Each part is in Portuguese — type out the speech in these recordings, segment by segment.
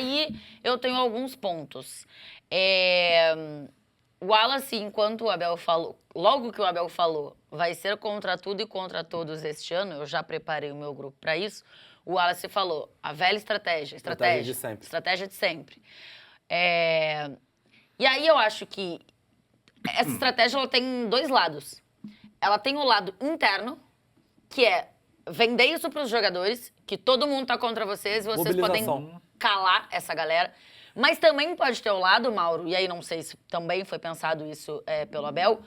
Aí eu tenho alguns pontos. O Wallace, enquanto o Abel falou, logo que o Abel falou, vai ser contra tudo e contra todos este ano, eu já preparei o meu grupo para isso, o Wallace falou, a velha estratégia de sempre. Estratégia de sempre. E aí eu acho que essa estratégia ela tem dois lados. Ela tem o lado interno, que é vender isso para os jogadores, que todo mundo tá contra vocês, vocês podem calar essa galera. Mas também pode ter o lado, Mauro, e aí não sei se também foi pensado isso pelo Abel,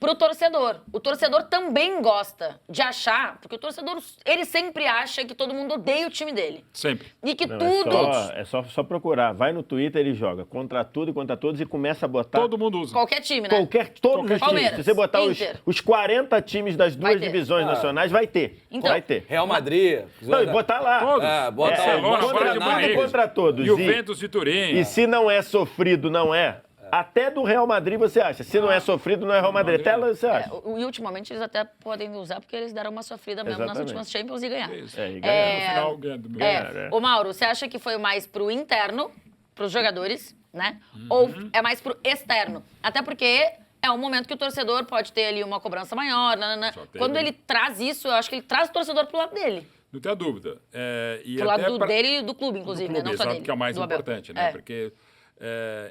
pro torcedor. O torcedor também gosta de achar, porque o torcedor, ele sempre acha que todo mundo odeia o time dele. Sempre. E que Não, tudo... É só procurar. Vai no Twitter e joga contra tudo e contra todos e começa a botar... Todo mundo usa. Qualquer time, né? Todos os Palmeiras, times. Se você botar os 40 times das duas divisões nacionais, vai ter. Então, vai ter. Real Madrid. Não, e botar lá. Todos. Barcelona, contra todos. Juventus de Turim. E se não é sofrido, não é... Até do Real Madrid você acha. Se não é sofrido, não é Real Madrid. Até lá você acha. E ultimamente eles até podem usar, porque eles deram uma sofrida mesmo nas últimas Champions e ganharam. E ganharam. No final, ganharam. Ô, Mauro, você acha que foi mais pro interno, pros jogadores, né? Ou é mais pro externo? Até porque é um momento que o torcedor pode ter ali uma cobrança maior. Quando ele traz isso, eu acho que ele traz o torcedor pro lado dele. Não tem a dúvida. Pro lado dele e do clube, inclusive, do clube, né? Não só dele. que é o mais importante, né? Porque...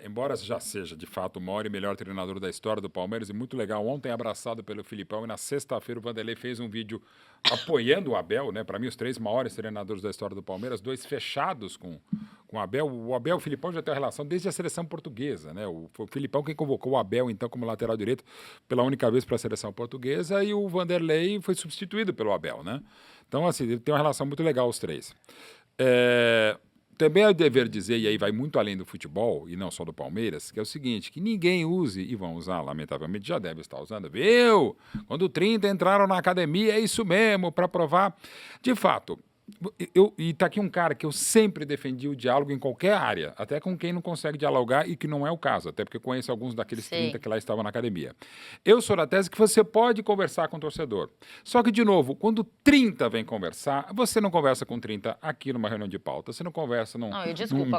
embora já seja, de fato, o maior e melhor treinador da história do Palmeiras, e muito legal, ontem abraçado pelo Filipão, e na sexta-feira o Vanderlei fez um vídeo apoiando o Abel, né? Para mim, os 3 maiores treinadores da história do Palmeiras, 2 fechados com o Abel. O Abel e o Filipão já tem uma relação desde a seleção portuguesa, né? O Filipão quem convocou o Abel, então, como lateral direito, pela única vez para a seleção portuguesa, e o Vanderlei foi substituído pelo Abel, né? Então, assim, ele tem uma relação muito legal, os 3. Também é o dever dizer, e aí vai muito além do futebol, e não só do Palmeiras, que é o seguinte, que ninguém use, e vão usar, lamentavelmente, já deve estar usando, viu? Quando 30 entraram na academia, é isso mesmo, para provar. De fato, e tá aqui um cara que eu sempre defendi o diálogo em qualquer área, até com quem não consegue dialogar e que não é o caso, até porque conheço alguns daqueles 30 que lá estavam na academia. Eu sou da tese que você pode conversar com o torcedor. Só que, de novo, quando 30 vem conversar, você não conversa com 30 aqui numa reunião de pauta, você não conversa num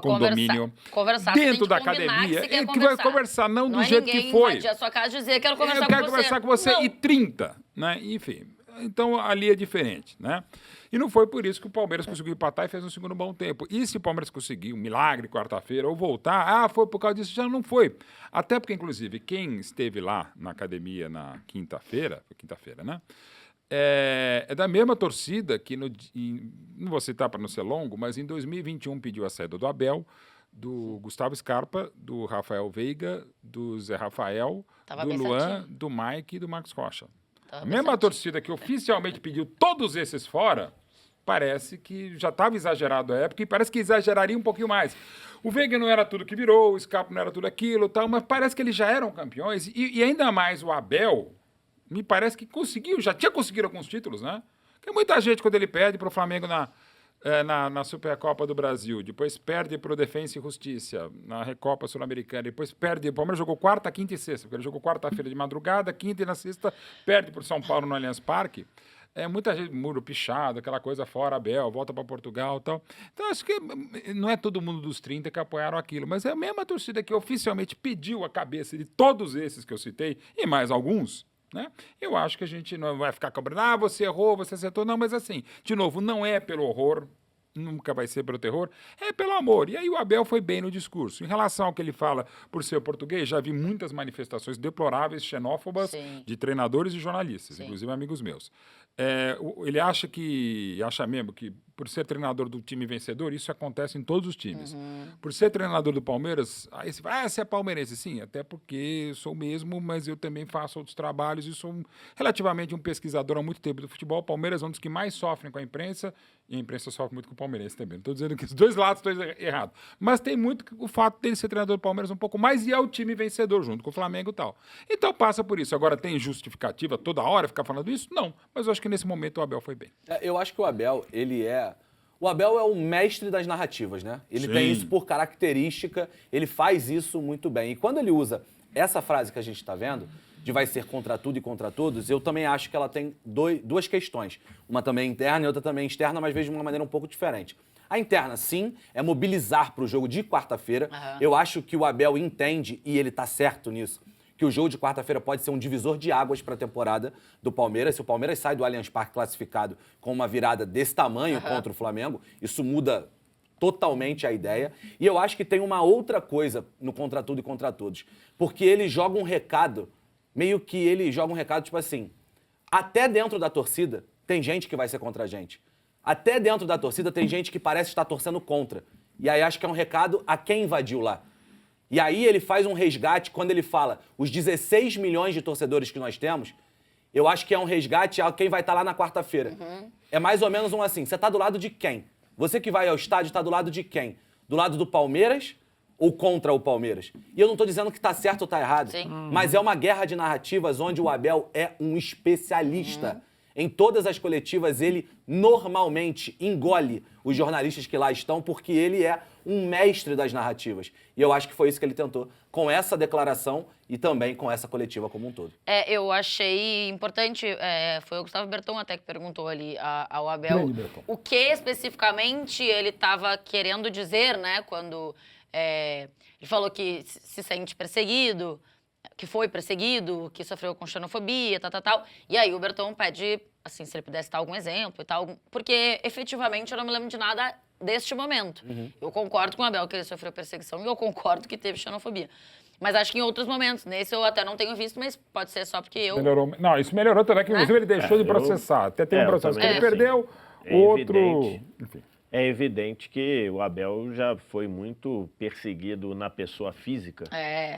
condomínio, conversar dentro da academia, que vai conversar, não do jeito que foi. A sua casa dizer, quero conversar eu quero conversar com você, e 30, né? Enfim, então ali é diferente, né? E não foi por isso que o Palmeiras conseguiu empatar e fez um segundo bom tempo. E se o Palmeiras conseguir um milagre quarta-feira ou voltar, foi por causa disso, já não foi. Até porque, inclusive, quem esteve lá na academia na quinta-feira, foi quinta-feira, né? É da mesma torcida que, não vou citar para não ser longo, mas em 2021 pediu a saída do Abel, do Gustavo Scarpa, do Rafael Veiga, do Zé Rafael, do Luan, do Mike e do Marcos Rocha. A mesma torcida que oficialmente pediu todos esses fora, parece que já estava exagerado a época e parece que exageraria um pouquinho mais. O Veiga não era tudo que virou, o Scarpa não era tudo aquilo, tal, mas parece que eles já eram campeões. E ainda mais o Abel, me parece que já tinha conseguido alguns títulos, né? Porque muita gente, quando ele perde para o Flamengo na Supercopa do Brasil, depois perde para o Defensa e Justiça, na Recopa Sul-Americana, depois perde, o Palmeiras jogou quarta, quinta e sexta, porque ele jogou quarta-feira de madrugada, quinta e na sexta, perde para o São Paulo no Allianz Parque. Muita gente, muro pichado, aquela coisa fora, Abel, volta para Portugal e tal. Então, acho que não é todo mundo dos 30 que apoiaram aquilo, mas é a mesma torcida que oficialmente pediu a cabeça de todos esses que eu citei, e mais alguns, né? Eu acho que a gente não vai ficar cobrando, você errou, você acertou. Não, mas assim, de novo, não é pelo horror, nunca vai ser pelo terror, é pelo amor. E aí o Abel foi bem no discurso. Em relação ao que ele fala por ser português, já vi muitas manifestações deploráveis, xenófobas, de treinadores e jornalistas, inclusive amigos meus. Ele acha mesmo que, por ser treinador do time vencedor, isso acontece em todos os times. Por ser treinador do Palmeiras, aí você fala, você é palmeirense? Sim, até porque sou mesmo, mas eu também faço outros trabalhos e sou relativamente um pesquisador há muito tempo do futebol. O Palmeiras é um dos que mais sofrem com a imprensa, e a imprensa sofre muito com o palmeirense também. Não estou dizendo que os dois lados estão errados, mas tem muito o fato dele ser treinador do Palmeiras um pouco mais, e é o time vencedor, junto com o Flamengo e tal. Então passa por isso. Agora, tem justificativa toda hora ficar falando isso? Não, mas eu acho que nesse momento o Abel foi bem. Eu acho que o Abel, o Abel é o mestre das narrativas, né? Ele tem isso por característica, ele faz isso muito bem. E quando ele usa essa frase que a gente está vendo, de vai ser contra tudo e contra todos, eu também acho que ela tem duas questões. Uma também interna e outra também externa, mas vejo de uma maneira um pouco diferente. A interna, sim, é mobilizar para o jogo de quarta-feira. Aham. Eu acho que o Abel entende, e ele tá certo nisso, que o jogo de quarta-feira pode ser um divisor de águas para a temporada do Palmeiras. Se o Palmeiras sai do Allianz Parque classificado com uma virada desse tamanho contra o Flamengo, isso muda totalmente a ideia. E eu acho que tem uma outra coisa no Contra Tudo e Contra Todos. Porque ele joga um recado, tipo assim, até dentro da torcida tem gente que vai ser contra a gente. Até dentro da torcida tem gente que parece estar torcendo contra. E aí acho que é um recado a quem invadiu lá. E aí ele faz um resgate quando ele fala os 16 milhões de torcedores que nós temos, eu acho que é um resgate a quem vai estar lá na quarta-feira. É mais ou menos um assim, você está do lado de quem? Você que vai ao estádio está do lado de quem? Do lado do Palmeiras ou contra o Palmeiras? E eu não estou dizendo que está certo ou está errado, Sim. mas é uma guerra de narrativas onde o Abel é um especialista. Em todas as coletivas, ele normalmente engole os jornalistas que lá estão, porque ele é um mestre das narrativas. E eu acho que foi isso que ele tentou com essa declaração e também com essa coletiva como um todo. Eu achei importante, foi o Gustavo Berton até que perguntou ali ao Abel Grande Berton. o que especificamente ele estava querendo dizer, né, quando ele falou que se sente perseguido, que foi perseguido, que sofreu com xenofobia, tal. E aí o Berton pede, assim, se ele pudesse dar algum exemplo e tal, porque efetivamente eu não me lembro de nada deste momento. Eu concordo com o Abel que ele sofreu perseguição e eu concordo que teve xenofobia. Mas acho que em outros momentos, nesse eu até não tenho visto, mas pode ser só porque eu... Melhorou. Não, isso melhorou também, que inclusive ele deixou de processar. Até tem um eu processo que também, ele assim, perdeu, é outro... evidente. Enfim. É evidente que o Abel já foi muito perseguido na pessoa física.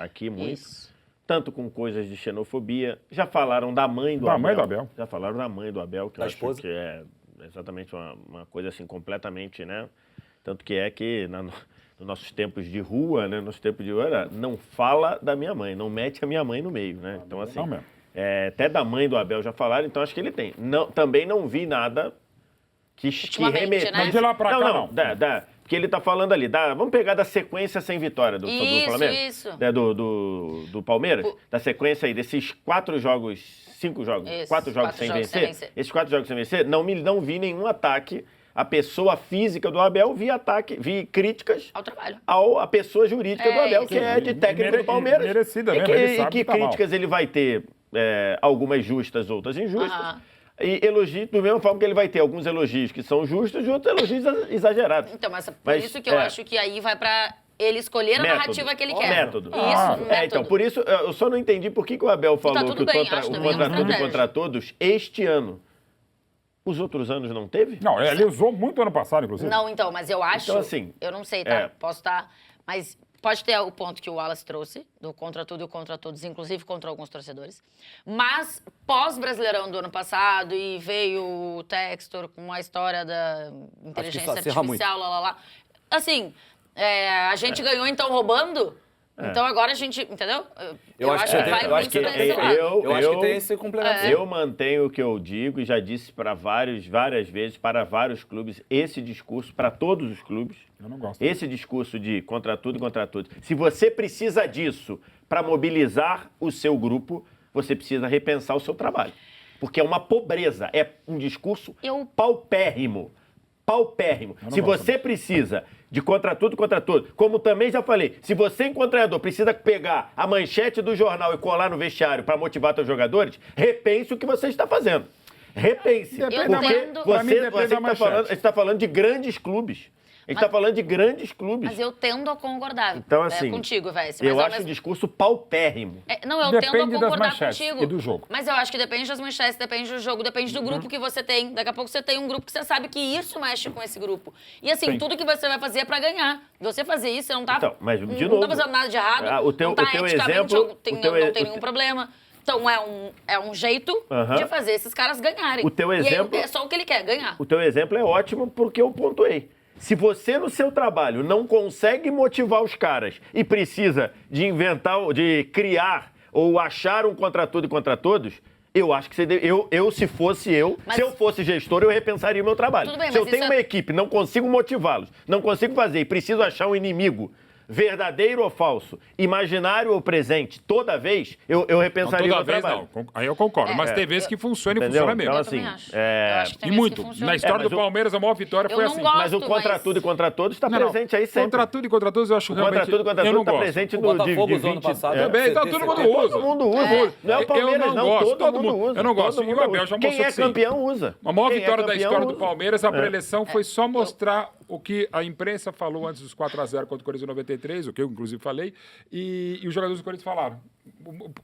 Aqui muito. Isso. Tanto com coisas de xenofobia. Já falaram da mãe do Da Abel. mãe do Abel. Já falaram da mãe do Abel, que Da eu acho esposa. que é exatamente uma coisa assim completamente, né? Tanto que é que nos nossos tempos de rua, né? Nos tempos de rua era, não fala da minha mãe, não mete a minha mãe no meio, né? Então assim, Não mesmo. até da mãe do Abel já falaram, então acho que ele tem. Não, também não vi nada que Ultimamente, remeta. né? Mas de lá pra cá, não. Porque ele tá falando ali, vamos pegar da sequência sem vitória do Flamengo. Isso. Do Palmeiras, da sequência aí, desses 4 jogos, 5 jogos, Isso, 4 jogos sem vencer. Esses 4 jogos sem vencer, não vi nenhum ataque à pessoa física do Abel, vi críticas Ao trabalho. à pessoa jurídica do Abel, isso. que é de técnico do Palmeiras. Merecida E mesmo, ele sabe que que tá mal. críticas ele vai ter, algumas justas, outras injustas. Aham. E elogios, da mesma forma que ele vai ter alguns elogios que são justos e outros elogios exagerados. Então, mas por Mas, isso que eu acho que aí vai pra ele escolher a narrativa que ele quer. Método. Isso, método. Então, por isso, eu só não entendi por que o Abel falou tudo que o bem, contra, acho o também contra uma tudo e estratégia. contra todos este ano. Os outros anos não teve? Não, ele usou muito ano passado, inclusive. Não, então, mas eu acho... Então, assim, eu não sei, tá? Posso estar... Mas pode ter o ponto que o Wallace trouxe, do contra tudo e contra todos, inclusive contra alguns torcedores. Mas, pós-Brasileirão do ano passado, e veio o Textor com a história da inteligência acirra artificial, lá. Assim, a gente ganhou, então, roubando? Então agora a gente... Entendeu? Eu acho que vai eu acho muito que desse lado. eu acho que tem esse complemento. Eu mantenho o que eu digo e já disse para várias vezes, para vários clubes, esse discurso, para todos os clubes, Eu não gosto. esse discurso de contra tudo e contra todos. Se você precisa disso para mobilizar o seu grupo, você precisa repensar o seu trabalho. Porque é uma pobreza, é um discurso paupérrimo. Paupérrimo. Se você precisa de contra tudo, contra tudo, como também já falei, se você, enquanto treinador, precisa pegar a manchete do jornal e colar no vestiário para motivar seus jogadores, repense o que você está fazendo. Repense. Depende da- Porque Pra mim, depende você da manchete. está falando de grandes clubes. A gente está falando de grandes clubes. Mas eu tendo a concordar Então, assim, contigo, Vess. eu mas ao acho o mesmo- discurso paupérrimo. Não, eu Depende tendo a das concordar manchetes contigo. e do jogo. Mas eu acho que depende das manchetes, depende do jogo, depende do grupo que você tem. Daqui a pouco você tem um grupo que você sabe que isso mexe com esse grupo. E assim, Sim. tudo que você vai fazer é pra ganhar. Você fazer isso, você não tá, Então, mas, de não novo, tá fazendo nada de errado, o teu não tá eticamente, exemplo- não tem o teu- nenhum problema. Então é um jeito Aham. de fazer esses caras ganharem. O teu E aí, exemplo- é só o que ele quer, ganhar. O teu exemplo é ótimo porque eu pontuei. Se você, no seu trabalho, não consegue motivar os caras e precisa de inventar, de criar ou achar um contra tudo e contra todos, eu acho que você deve, se fosse Mas- se eu fosse gestor, eu repensaria o meu trabalho. Tudo bem, se eu mas tenho isso uma equipe, não consigo motivá-los, não consigo fazer e preciso achar um inimigo verdadeiro ou falso, imaginário ou presente, toda vez, eu repensaria toda o vez trabalho. não. Aí eu concordo. Mas tem vezes que funciona e Entendeu? funciona mesmo. Então, Eu assim, também acho. Eu acho que tem E vezes muito. que funciona. Na história mas do o- Palmeiras, a maior vitória Eu foi não assim. gosto. Mas o contra mas- tudo e contra todos está Não, presente aí sempre. Contra tudo e contra todos, eu acho O realmente... contra tudo e contra eu tudo não está gosto. presente O no Botafogo de usou ano 20. passado. Também, então CT, todo mundo CT. usa. Todo mundo usa. Não é o Palmeiras, eu não gosto. Todo mundo usa. Eu não gosto. Todo E o mundo Abel usa. já Quem mostrou é que sim. campeão usa. A maior Quem é vitória da campeão história do usa. Palmeiras, a preleção foi só mostrar o que a imprensa falou antes dos 4-0 contra o Corinthians em 93, o que eu inclusive falei, e os jogadores do Corinthians falaram.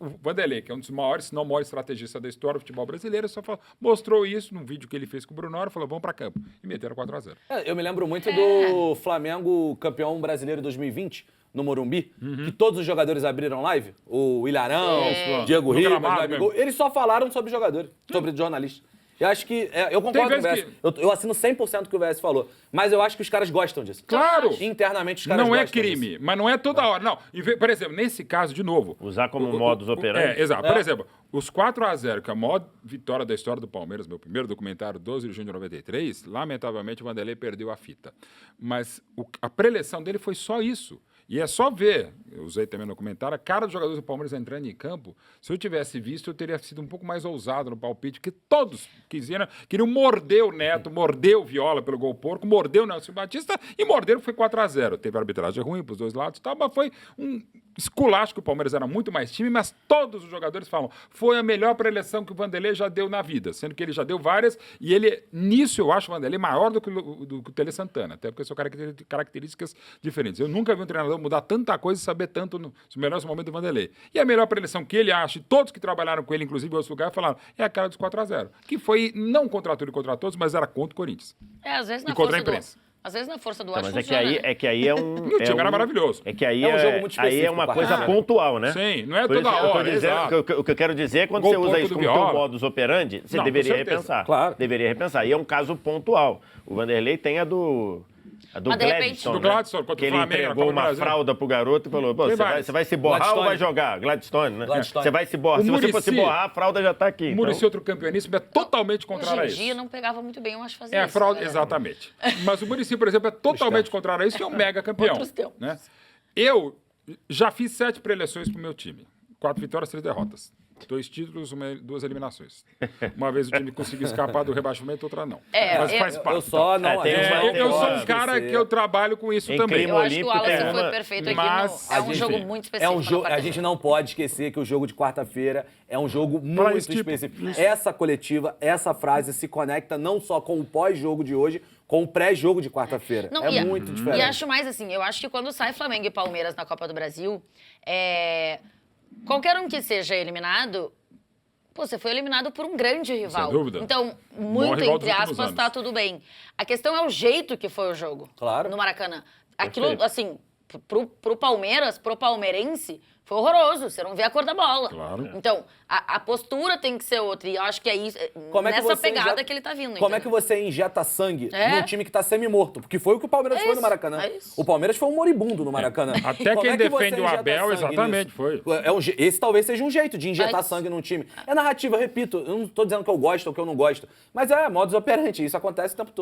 O Vanderlei, que é um dos maiores, se não o maior estrategista da história do futebol brasileiro, só mostrou isso num vídeo que ele fez com o Bruno Nora, falou, vamos pra campo. E meteram 4-0. Eu me lembro muito do Flamengo campeão brasileiro 2020, no Morumbi, que todos os jogadores abriram live. O Ilharão, Diego No Ribas, gramado Gabigol. mesmo. Eles só falaram sobre jogadores, sobre jornalistas. Eu acho que... eu concordo com o vezes VS. Eu assino 100% o que o VS falou. Mas eu acho que os caras gostam disso. Claro! Internamente os caras Não é gostam crime, disso. mas não é toda hora. Não. Por exemplo, nesse caso, de novo... Usar como modus operandi. Exato. Por exemplo, os 4-0, que é a maior vitória da história do Palmeiras, meu primeiro documentário, 12 de junho de 93, lamentavelmente o Vanderlei perdeu a fita. Mas a preleção dele foi só isso. E é só ver, eu usei também no comentário, a cara dos jogadores do Palmeiras entrando em campo. Se eu tivesse visto, eu teria sido um pouco mais ousado no palpite, porque todos queriam morder o Neto, morder o Viola pelo gol porco, morder o Nelson Batista e morderam que foi 4-0. Teve arbitragem ruim para os dois lados e tal, mas foi um esculacho que o Palmeiras era muito mais time, mas todos os jogadores falam, foi a melhor preleção que o Vanderlei já deu na vida, sendo que ele já deu várias, e ele, nisso eu acho o Vanderlei maior do que o Tele Santana, até porque são características diferentes. Eu nunca vi um treinador mudar tanta coisa e saber tanto nos melhores momentos do Vanderlei. E a melhor preleção que ele acha, e todos que trabalharam com ele, inclusive em outros lugares, falaram, é a cara dos 4-0, que foi não contra tudo e contra todos, mas era contra o Corinthians. Às vezes na E contra a força imprensa. Às vezes na força do Tá, ódio mas funciona, né? é que aí é um... O time era maravilhoso. É que aí É um jogo muito aí é específico, uma quarta coisa feira. pontual, né? Sim, não é Por isso toda que eu tô hora, dizendo, exato. o que eu quero dizer é quando Gol você usa porco isso do como teu Viola. modus operandi, você Não, deveria com certeza. repensar. Claro. Deveria repensar. E é um caso pontual. O Vanderlei tem a do Mas, de repente- Gladstone, Do Gladstone, né? contra o Que ele Flamengo, na entregou Copa do uma Brasil. fralda pro garoto e falou, pô, Tem você vários. vai se borrar Gladstone. ou vai jogar? Gladstone, né? Gladstone. Você vai se borrar. O Se você for se Muricy- borrar, a fralda já tá aqui. O Então, Muricy, outro campeoníssimo, é totalmente contrário a Hoje em isso. dia não pegava muito bem, eu acho, fazer É a isso. fraude, né? exatamente. Mas o Muricy, por exemplo, é totalmente contrário a isso e é um mega campeão. Outros tempos. Né? Eu já fiz 7 preleções pro meu time. 4 vitórias, 3 derrotas. 2 títulos, 2 eliminações. Uma vez o time conseguiu escapar do rebaixamento, outra não. Mas faz parte. Eu só não... tem a gente uma- não Eu sou um pode cara esquecer. que eu trabalho com isso Em também. clima Eu acho que o olímpico Wallace tem foi uma- perfeito aqui. Mas É um a jogo gente- muito É específico. um jogo, na a gente quarta-feira. não pode esquecer que o jogo de quarta-feira é um jogo muito esse tipo- específico. isso. Essa coletiva, essa frase se conecta não só com o pós-jogo de hoje, com o pré-jogo de quarta-feira. Não, É e- muito diferente. E acho mais assim, eu acho que quando sai Flamengo e Palmeiras na Copa do Brasil, qualquer um que seja eliminado, pô, você foi eliminado por um grande rival. Sem dúvida. Então, Bom muito rival dos entre últimos aspas, tá anos. tudo bem. A questão é o jeito que foi o jogo. Claro. No Maracanã. Aquilo, Perfeito. assim, pro Palmeiras, pro palmeirense, foi horroroso. Você não vê a cor da bola. Claro. Então, a postura tem que ser outra. E eu acho que é isso, Como é que nessa você pegada injeta- que ele tá vindo. Como é que entendeu? você injeta sangue É. num time que tá semi-morto? Porque foi o que o Palmeiras É foi no isso, Maracanã. é isso. O Palmeiras foi um moribundo no Maracanã. Até Como quem é que você defende o injeta Abel, sangue exatamente, nisso? foi. Esse talvez seja um jeito de injetar Mas- sangue num time. É narrativa, repito. Eu não tô dizendo que eu gosto ou que eu não gosto. Mas é modus operandi. Isso acontece o tempo todo.